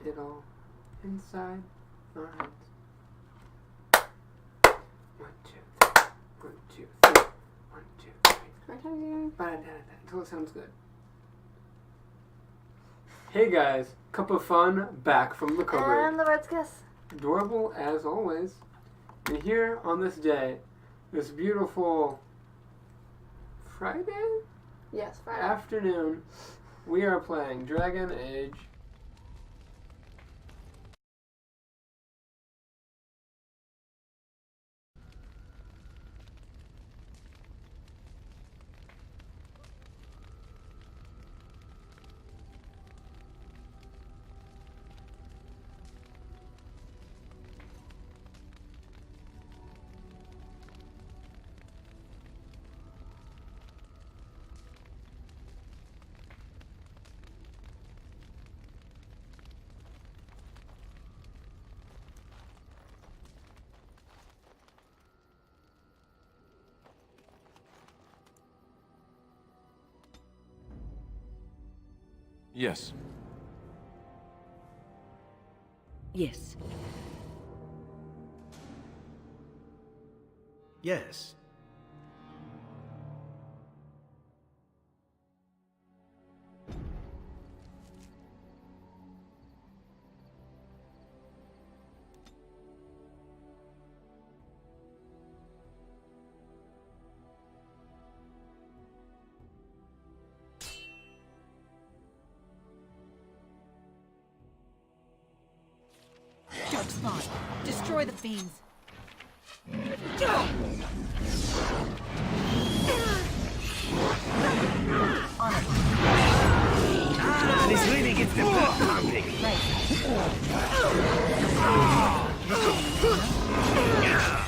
it all inside our heads. 1, 2, 3. 1, 2, 3. 1, 2, 3. Until it sounds good. Hey guys, Cup of Fun back from the cupboard. And the Red's Kiss. Adorable as always. And here on this day, this beautiful Friday? Yes, Friday. Afternoon, we are playing Dragon Age. Yes. Yes. Yes. Dark spawn. Destroy the fiends. On it. Ah, this really gets the blood pumping. Right.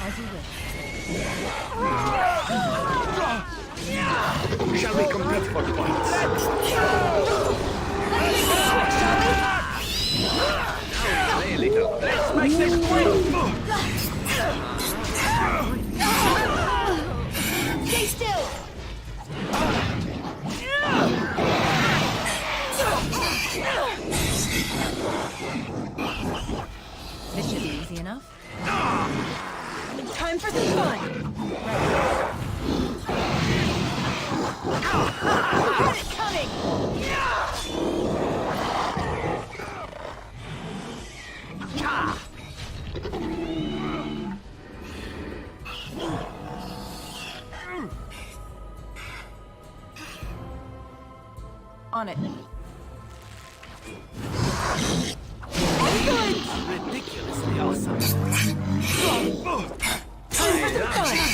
As you wish. Shall we compete for points? Let's make this quick! Stay still! This should be easy enough. Time for some fun! Got it coming! On it. Excellent! Ridiculously awesome. Time for some fun!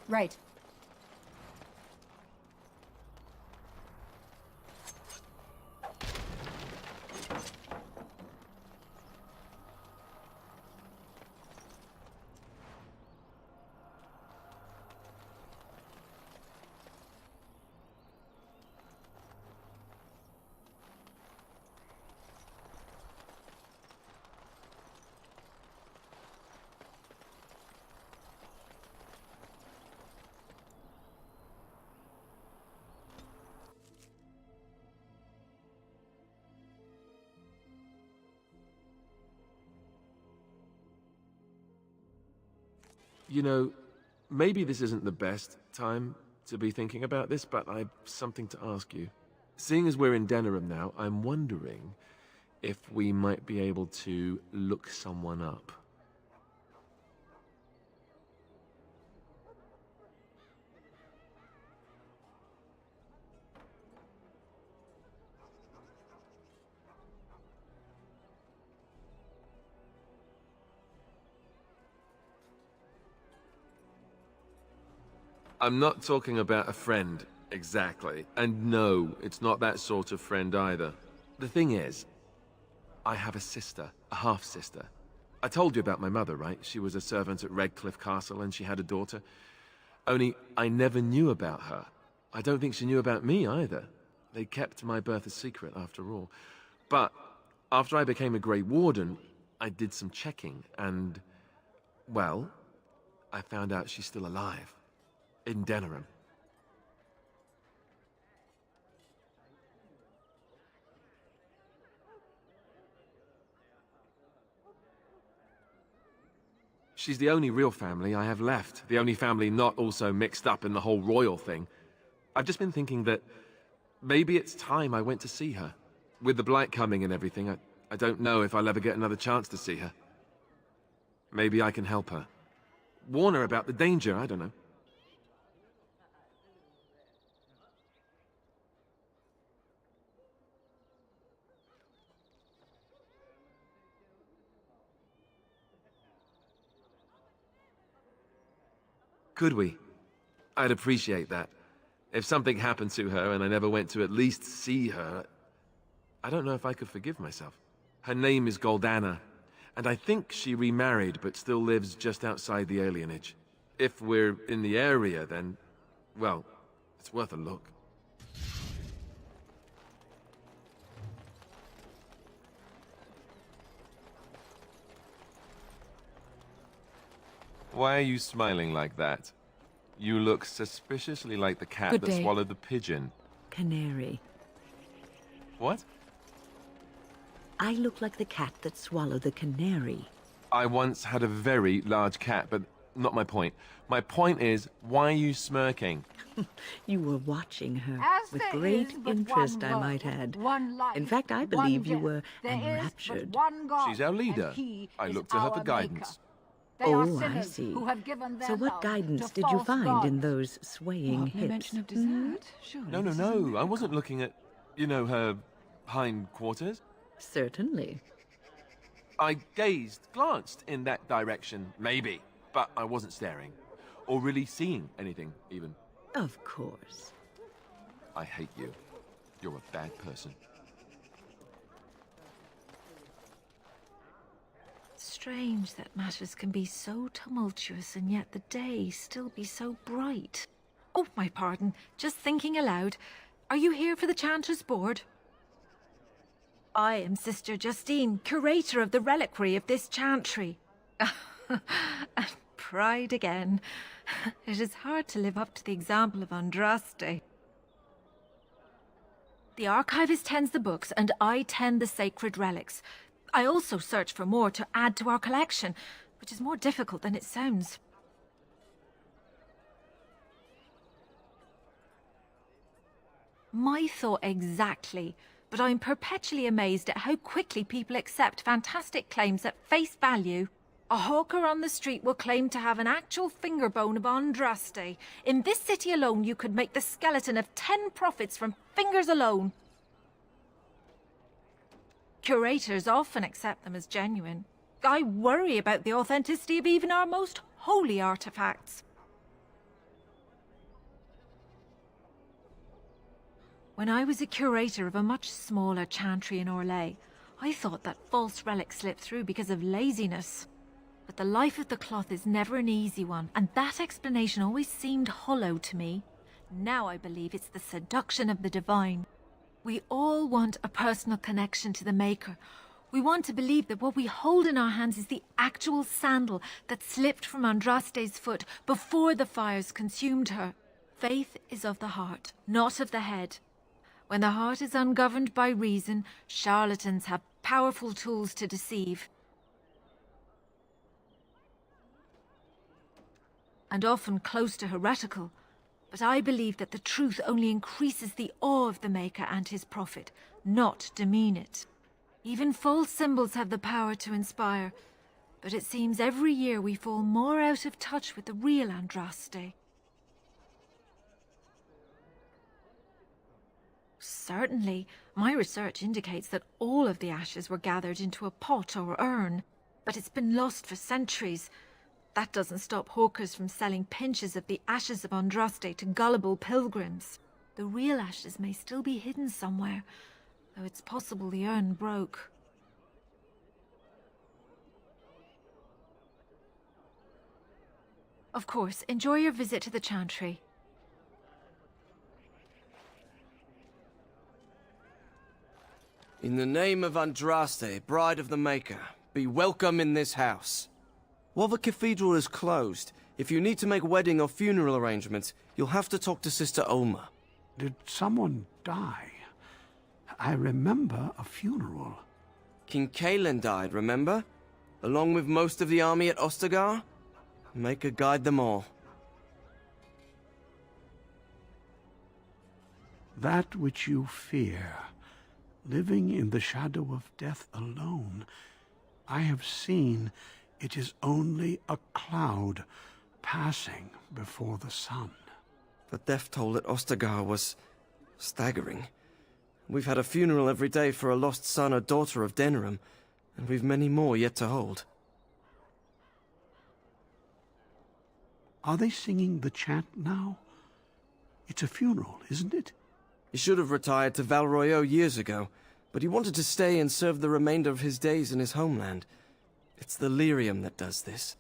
Right. You know, maybe this isn't the best time to be thinking about this, but I've something to ask you. Seeing as we're in Denerim now, I'm wondering if we might be able to look someone up. I'm not talking about a friend, exactly. And no, it's not that sort of friend either. The thing is, I have a sister, a half-sister. I told you about my mother, right? She was a servant at Redcliffe Castle and she had a daughter. Only, I never knew about her. I don't think she knew about me either. They kept my birth a secret, after all. But, after I became a Grey Warden, I did some checking and, well, I found out she's still alive. In Denerim. She's the only real family I have left. The only family not also mixed up in the whole royal thing. I've just been thinking that maybe it's time I went to see her. With the blight coming and everything, I don't know if I'll ever get another chance to see her. Maybe I can help her. Warn her about the danger, I don't know. Could we? I'd appreciate that. If something happened to her and I never went to at least see her, I don't know if I could forgive myself. Her name is Goldana, and I think she remarried but still lives just outside the alienage. If we're in the area, then, well, it's worth a look. Why are you smiling like that? You look suspiciously like the cat that swallowed the pigeon. Canary. What? I look like the cat that swallowed the canary. I once had a very large cat, but not my point. My point is, why are you smirking? You were watching her As with there great is but interest, one I world, might add. one life, In fact, I one believe you death. were There is but enraptured. one God, She's our leader. and he I is look to her for our guidance. maker. They are Oh, I sinners see. who have given their So what love guidance to did you false find in gods. those swaying No hips? mention of dessert? Surely No, this is a no, I wasn't looking at, you know, her hindquarters. Certainly. I glanced in that direction, maybe, but I wasn't staring. Or really seeing anything, even. Of course. I hate you. You're a bad person. Strange that matters can be so tumultuous and yet the day still be so bright. Oh, my pardon. Just thinking aloud. Are you here for the Chanters' Board? I am Sister Justine, curator of the reliquary of this chantry. And pride again. It is hard to live up to the example of Andraste. The archivist tends the books, and I tend the sacred relics. I also search for more to add to our collection, which is more difficult than it sounds. My thought exactly, but I'm perpetually amazed at how quickly people accept fantastic claims at face value. A hawker on the street will claim to have an actual finger bone of Andraste. In this city alone, you could make the skeleton of 10 prophets from fingers alone. Curators often accept them as genuine. I worry about the authenticity of even our most holy artifacts. When I was a curator of a much smaller chantry in Orlais, I thought that false relics slipped through because of laziness. But the life of the cloth is never an easy one, and that explanation always seemed hollow to me. Now I believe it's the seduction of the divine. We all want a personal connection to the Maker. We want to believe that what we hold in our hands is the actual sandal that slipped from Andraste's foot before the fires consumed her. Faith is of the heart, not of the head. When the heart is ungoverned by reason, charlatans have powerful tools to deceive. and often close to heretical. But I believe that the truth only increases the awe of the Maker and his prophet, not demean it. Even false symbols have the power to inspire, but it seems every year we fall more out of touch with the real Andraste. Certainly, my research indicates that all of the ashes were gathered into a pot or urn, but it's been lost for centuries. That doesn't stop hawkers from selling pinches of the ashes of Andraste to gullible pilgrims. The real ashes may still be hidden somewhere, though it's possible the urn broke. Of course, enjoy your visit to the chantry. In the name of Andraste, Bride of the Maker, be welcome in this house. While the cathedral is closed, if you need to make wedding or funeral arrangements, you'll have to talk to Sister Oma. Did someone die? I remember a funeral. King Kalen died, remember? Along with most of the army at Ostagar? Maker guide them all. That which you fear, living in the shadow of death alone, I have seen it is only a cloud passing before the sun. The death toll at Ostagar was staggering. We've had a funeral every day for a lost son or daughter of Denerim, and we've many more yet to hold. Are they singing the chant now? It's a funeral, isn't it? He should have retired to Valroyo years ago, but he wanted to stay and serve the remainder of his days in his homeland. It's the lyrium that does this.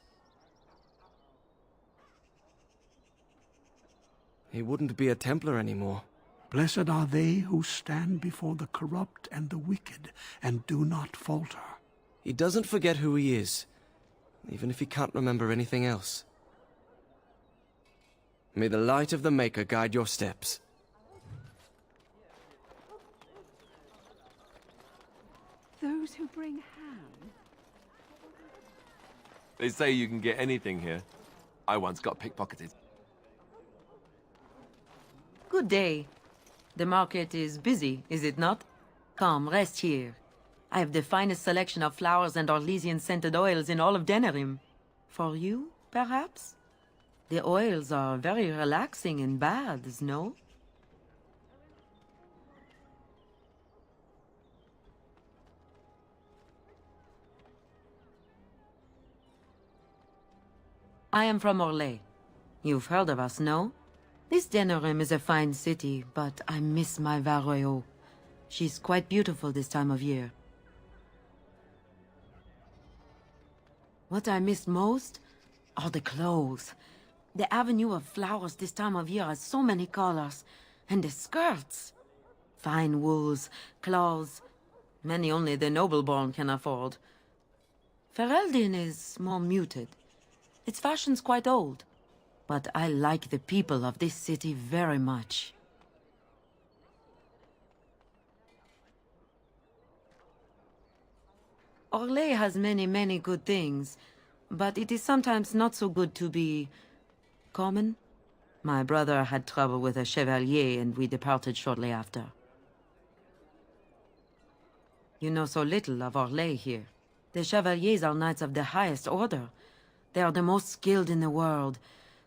He wouldn't be a Templar anymore. Blessed are they who stand before the corrupt and the wicked and do not falter. He doesn't forget who he is, even if he can't remember anything else. May the light of the Maker guide your steps. Those who bring ham. They say you can get anything here. I once got pickpocketed. Good day. The market is busy, is it not? Come, rest here. I have the finest selection of flowers and Orlesian-scented oils in all of Denerim. For you, perhaps? The oils are very relaxing in baths, no? I am from Orlais. You've heard of us, no? This Denerim is a fine city, but I miss my Valroyo. She's quite beautiful this time of year. What I miss most are the clothes. The avenue of flowers this time of year has so many colors. And the skirts. Fine wools, cloths, many only the noble-born can afford. Ferelden is more muted. Its fashion's quite old. But I like the people of this city very much. Orlais has many good things, but it is sometimes not so good to be common. My brother had trouble with a chevalier and we departed shortly after. You know so little of Orlais here. The chevaliers are knights of the highest order. They are the most skilled in the world.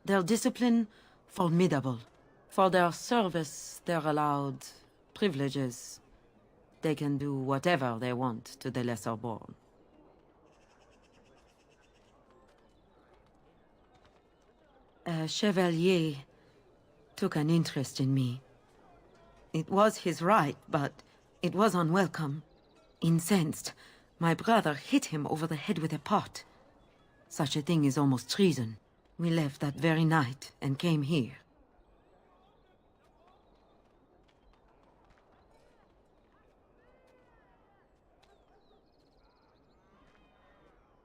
Their discipline, formidable. For their service, they're allowed privileges. They can do whatever they want to the lesser-born. A chevalier took an interest in me. It was his right, but it was unwelcome. Incensed, my brother hit him over the head with a pot. Such a thing is almost treason. We left that very night and came here.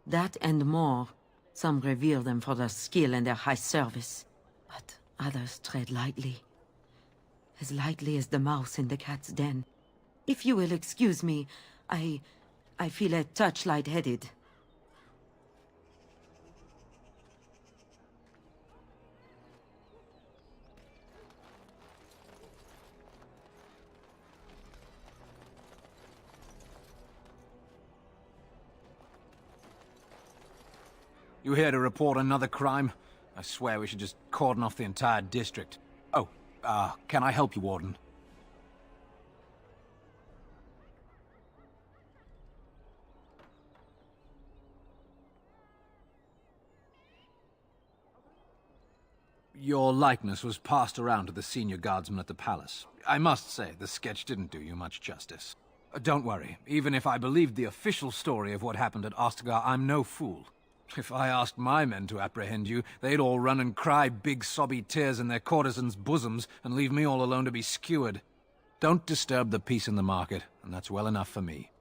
That and more. Some revere them for their skill and their high service, but others tread lightly. As lightly as the mouse in the cat's den. If you will excuse me, I feel a touch lightheaded. You here to report another crime? I swear we should just cordon off the entire district. Oh, can I help you, Warden? Your likeness was passed around to the senior guardsman at the palace. I must say, the sketch didn't do you much justice. Don't worry, even if I believed the official story of what happened at Ostagar, I'm no fool. If I asked my men to apprehend you, they'd all run and cry big sobby tears in their courtesans' bosoms and leave me all alone to be skewered. Don't disturb the peace in the market, and that's well enough for me.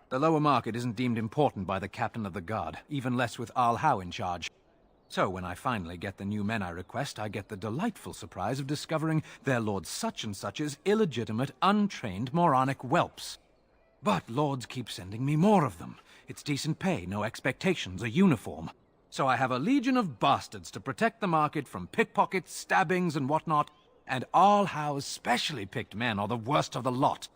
The lower market isn't deemed important by the captain of the guard, even less with Arl Howe in charge. So when I finally get the new men I request, I get the delightful surprise of discovering their Lord Such-and-Such's illegitimate, untrained, moronic whelps. But lords keep sending me more of them. It's decent pay, no expectations, a uniform. So I have a legion of bastards to protect the market from pickpockets, stabbings, and whatnot, and Arl Howe's specially picked men are the worst of the lot.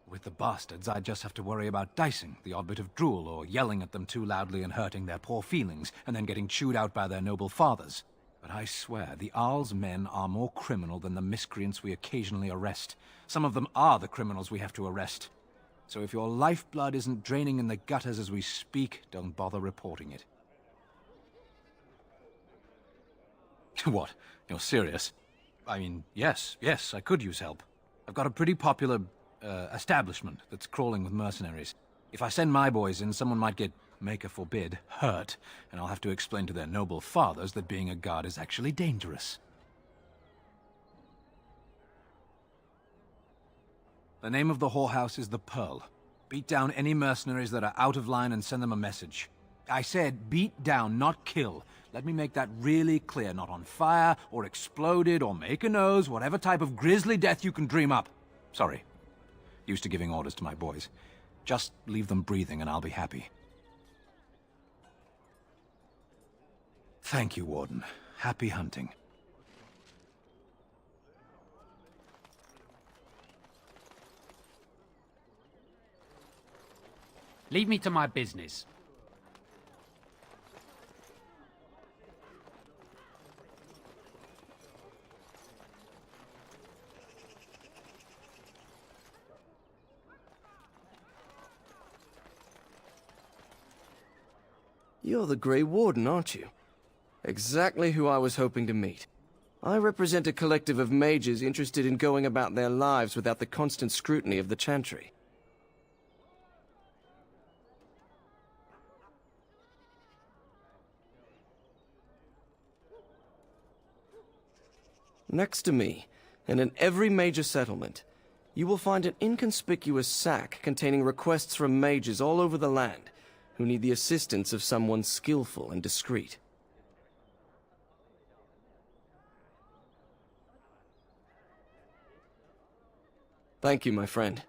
With the bastards, I just have to worry about dicing, the odd bit of drool, or yelling at them too loudly and hurting their poor feelings, and then getting chewed out by their noble fathers. But I swear, the Arl's men are more criminal than the miscreants we occasionally arrest. Some of them are the criminals we have to arrest. So if your lifeblood isn't draining in the gutters as we speak, don't bother reporting it. What? You're serious? I mean, yes, I could use help. I've got a pretty popular establishment that's crawling with mercenaries. If I send my boys in, someone might get, maker forbid, hurt, and I'll have to explain to their noble fathers that being a guard is actually dangerous. The name of the whorehouse is the Pearl. Beat down any mercenaries that are out of line and send them a message. I said beat down, not kill. Let me make that really clear. Not on fire, or exploded, or make a nose, whatever type of grisly death you can dream up. Sorry. Used to giving orders to my boys. Just leave them breathing and I'll be happy. Thank you, Warden. Happy hunting. Leave me to my business. You're the Grey Warden, aren't you? Exactly who I was hoping to meet. I represent a collective of mages interested in going about their lives without the constant scrutiny of the Chantry. Next to me, and in every major settlement, you will find an inconspicuous sack containing requests from mages all over the land who need the assistance of someone skillful and discreet. Thank you, my friend.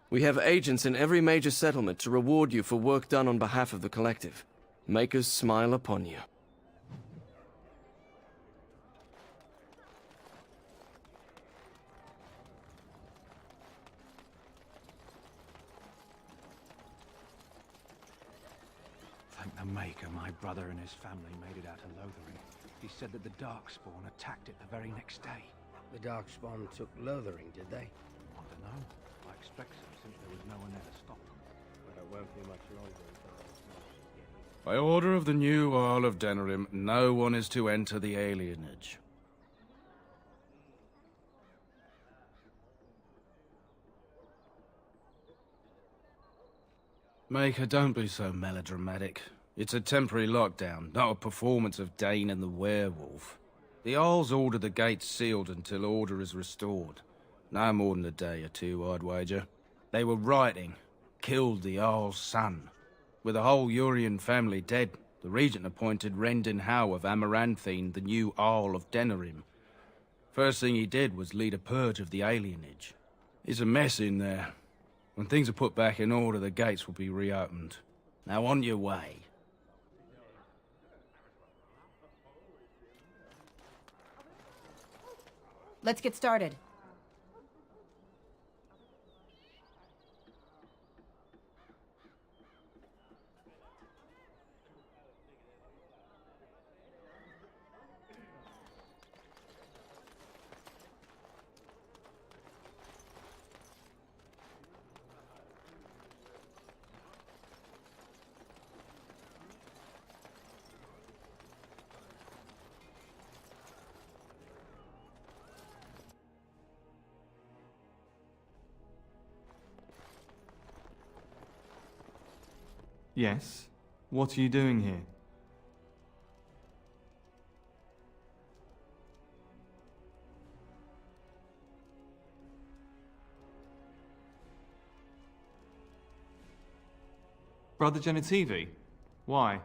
We have agents in every major settlement to reward you for work done on behalf of the collective. Makers smile upon you. Thank the Maker, my brother and his family made it out of Lothering. He said that the Darkspawn attacked it the very next day. The Darkspawn took Lothering, did they? I don't know. I expect so, since there was no one there to stop them. But it won't be much longer until By order of the new Arl of Denerim, no one is to enter the alienage. Maker, don't be so melodramatic. It's a temporary lockdown, not a performance of Dane and the werewolf. The Arls ordered the gates sealed until order is restored. No more than a day or two, I'd wager. They were writing, killed the Arl's son. With the whole Urian family dead, the regent appointed Rendon Howe of Amaranthine the new Arl of Denerim. First thing he did was lead a purge of the alienage. It's a mess in there. When things are put back in order, the gates will be reopened. Now on your way. Let's get started. Yes? What are you doing here? Brother Genitivi? Why?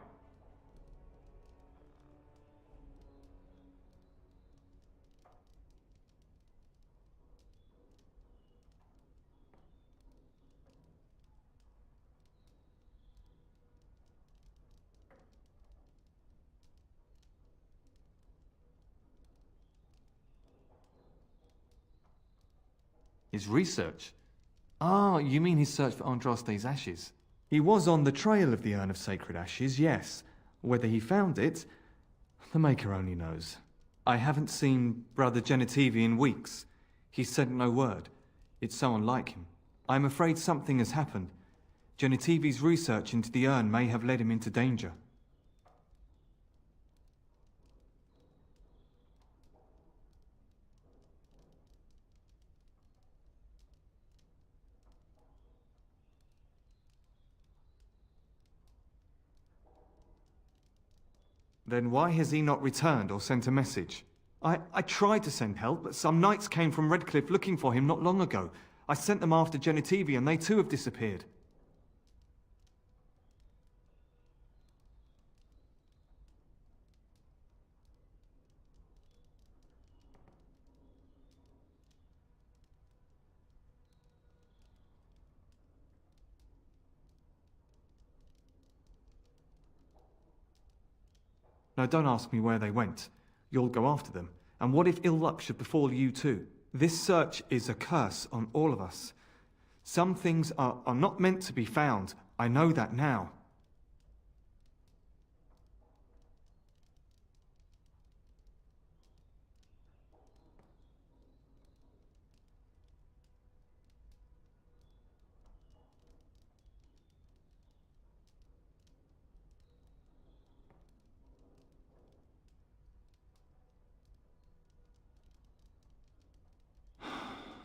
His research? Ah, you mean his search for Andraste's ashes? He was on the trail of the Urn of Sacred Ashes, yes. Whether he found it, the Maker only knows. I haven't seen Brother Genitivi in weeks. He sent no word. It's so unlike him. I'm afraid something has happened. Genitivi's research into the urn may have led him into danger. Then why has he not returned or sent a message? I tried to send help, but some knights came from Redcliffe looking for him not long ago. I sent them after Genitivi and they too have disappeared. Now don't ask me where they went. You'll go after them. And what if ill luck should befall you too? This search is a curse on all of us. Some things are not meant to be found. I know that now.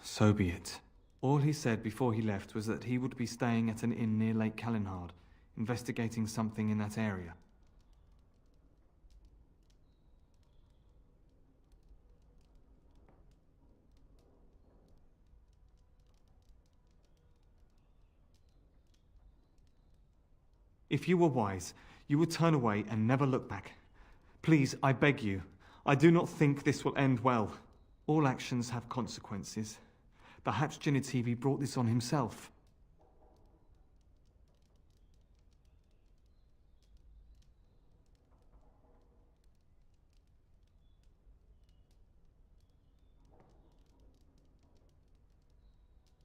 So be it. All he said before he left was that he would be staying at an inn near Lake Calenhard, investigating something in that area. If you were wise, you would turn away and never look back. Please, I beg you. I do not think this will end well. All actions have consequences. Perhaps Genitivi brought this on himself.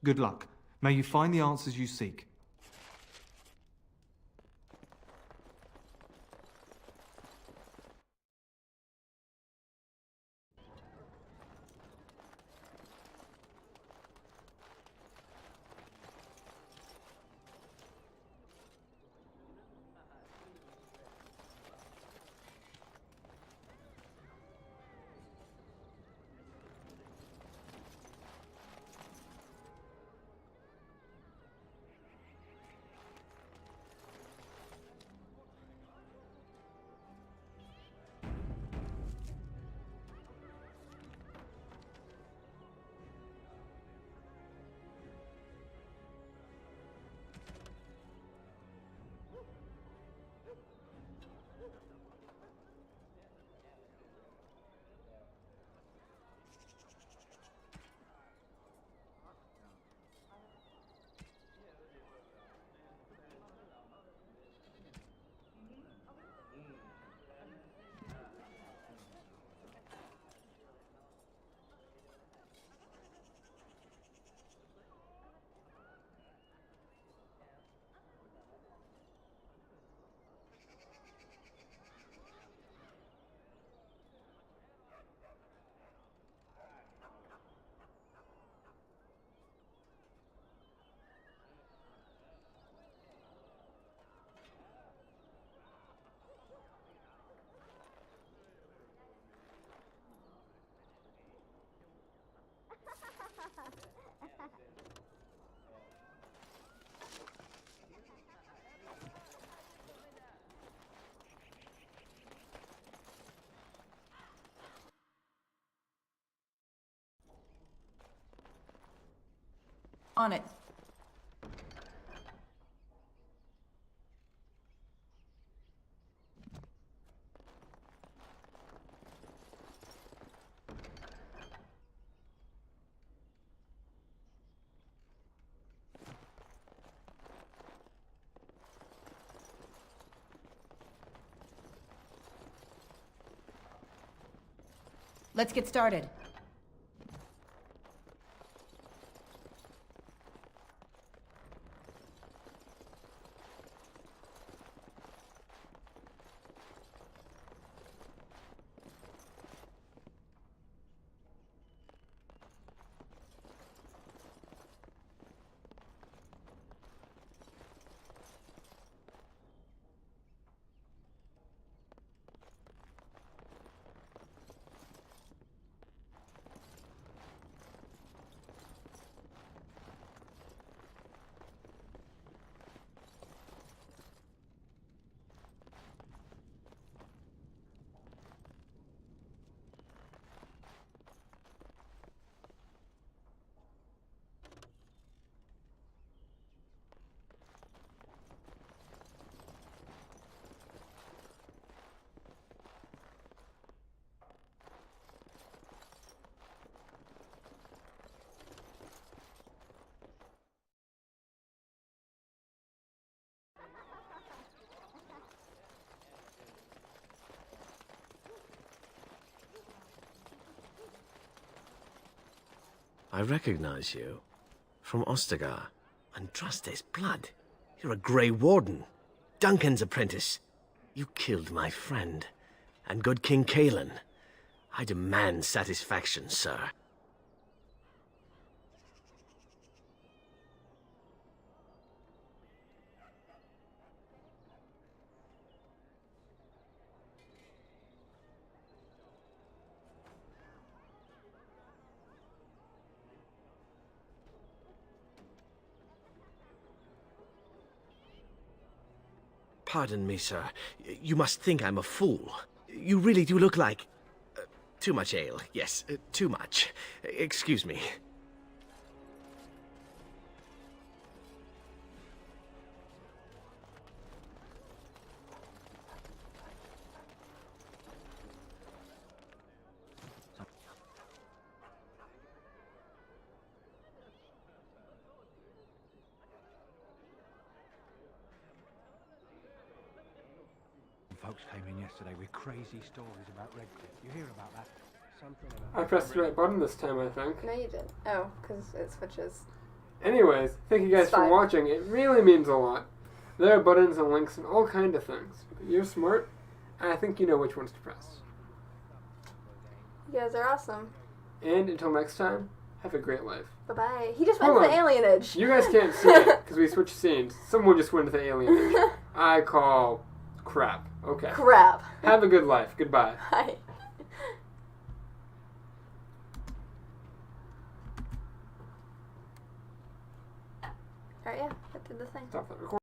Good luck. May you find the answers you seek. On it. Let's get started. I recognize you. From Ostagar. Andraste's blood. You're a Grey Warden. Duncan's apprentice. You killed my friend. And good King Cailan. I demand satisfaction, sir. Pardon me, sir. You must think I'm a fool. You really do look like... too much ale. Yes, too much. Excuse me. Folks came in yesterday with crazy stories about Redcliffe. You hear about that? Something about... I pressed the right button this time, I think. No, you didn't. Oh, because it switches. Anyways, thank you guys for watching. It really means a lot. There are buttons and links and all kind of things. You're smart, and I think you know which ones to press. You guys are awesome. And until next time, have a great life. Bye-bye. He just went to the alienage. You guys can't see it, because we switched scenes. Someone just went to the alienage. I call crap. Okay. Crap. Have a good life. Goodbye. Bye. Alright, yeah. That did the thing. Stop that recording.